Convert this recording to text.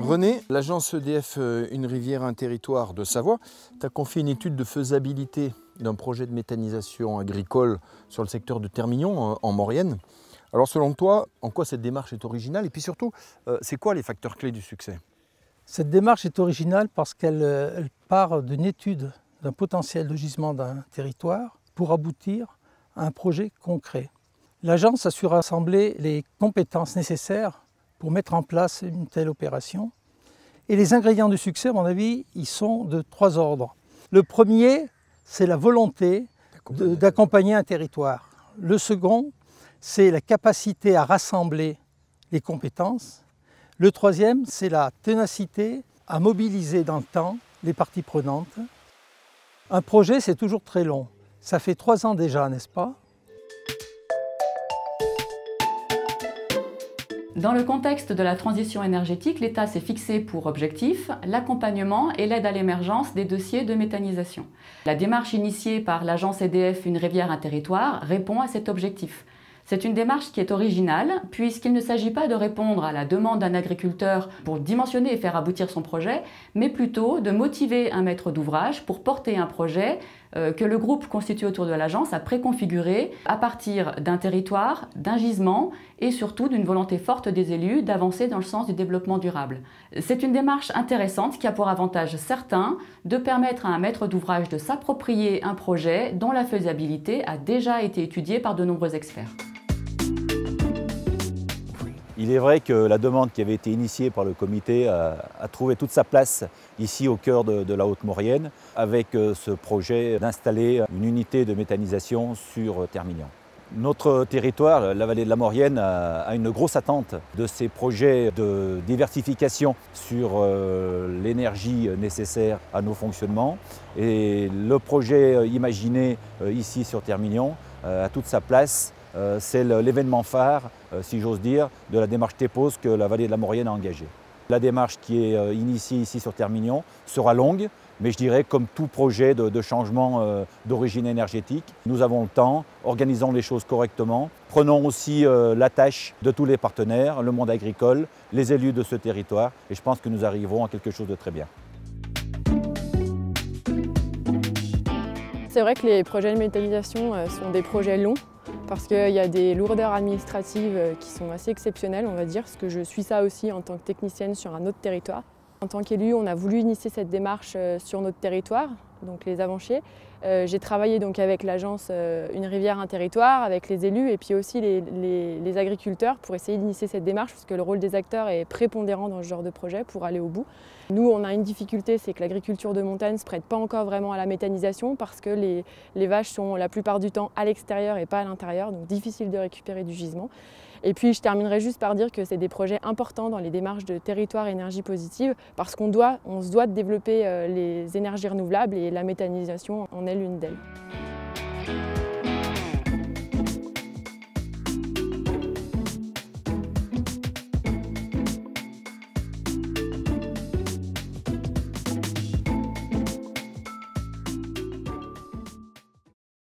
René, l'agence EDF Une Rivière, un territoire de Savoie, tu as confié une étude de faisabilité d'un projet de méthanisation agricole sur le secteur de Termignon, en Maurienne. Alors selon toi, en quoi cette démarche est originale et puis surtout, c'est quoi les facteurs clés du succès? Cette démarche est originale parce qu'elle part d'une étude d'un potentiel de gisement d'un territoire pour aboutir à un projet concret. L'agence a su rassembler les compétences nécessaires pour mettre en place une telle opération. Et les ingrédients du succès, à mon avis, ils sont de 3 ordres. Le premier, c'est la volonté d'accompagner un territoire. Le second, c'est la capacité à rassembler les compétences. Le troisième, c'est la ténacité à mobiliser dans le temps les parties prenantes. Un projet, c'est toujours très long. Ça fait 3 ans déjà, n'est-ce pas ? Dans le contexte de la transition énergétique, l'État s'est fixé pour objectif l'accompagnement et l'aide à l'émergence des dossiers de méthanisation. La démarche initiée par l'agence EDF Une Rivière, un territoire répond à cet objectif. C'est une démarche qui est originale puisqu'il ne s'agit pas de répondre à la demande d'un agriculteur pour dimensionner et faire aboutir son projet, mais plutôt de motiver un maître d'ouvrage pour porter un projet que le groupe constitué autour de l'agence a préconfiguré à partir d'un territoire, d'un gisement et surtout d'une volonté forte des élus d'avancer dans le sens du développement durable. C'est une démarche intéressante qui a pour avantage certain de permettre à un maître d'ouvrage de s'approprier un projet dont la faisabilité a déjà été étudiée par de nombreux experts. Il est vrai que la demande qui avait été initiée par le comité a trouvé toute sa place ici au cœur de la Haute-Maurienne avec ce projet d'installer une unité de méthanisation sur Termignon. Notre territoire, la vallée de la Maurienne, a une grosse attente de ces projets de diversification sur l'énergie nécessaire à nos fonctionnements. Et le projet imaginé ici sur Termignon a toute sa place. C'est l'événement phare, si j'ose dire, de la démarche TEPOS que la vallée de la Maurienne a engagée. La démarche qui est initiée ici sur Termignon sera longue, mais je dirais comme tout projet de changement d'origine énergétique, nous avons le temps, organisons les choses correctement, prenons aussi la tâche de tous les partenaires, le monde agricole, les élus de ce territoire, et je pense que nous arriverons à quelque chose de très bien. C'est vrai que les projets de méthanisation sont des projets longs parce qu'il y a des lourdeurs administratives qui sont assez exceptionnelles, on va dire, parce que je suis ça aussi en tant que technicienne sur un autre territoire. En tant qu'élu, on a voulu initier cette démarche sur notre territoire, donc les Avanchiers. J'ai travaillé donc avec l'agence Une Rivière, un territoire, avec les élus et puis aussi les agriculteurs pour essayer d'initier cette démarche parce que le rôle des acteurs est prépondérant dans ce genre de projet pour aller au bout. Nous, on a une difficulté, c'est que l'agriculture de montagne ne se prête pas encore vraiment à la méthanisation parce que les vaches sont la plupart du temps à l'extérieur et pas à l'intérieur, donc difficile de récupérer du gisement. Et puis je terminerai juste par dire que c'est des projets importants dans les démarches de territoire énergie positive parce qu'on se doit de développer les énergies renouvelables et la méthanisation en est l'une d'elles.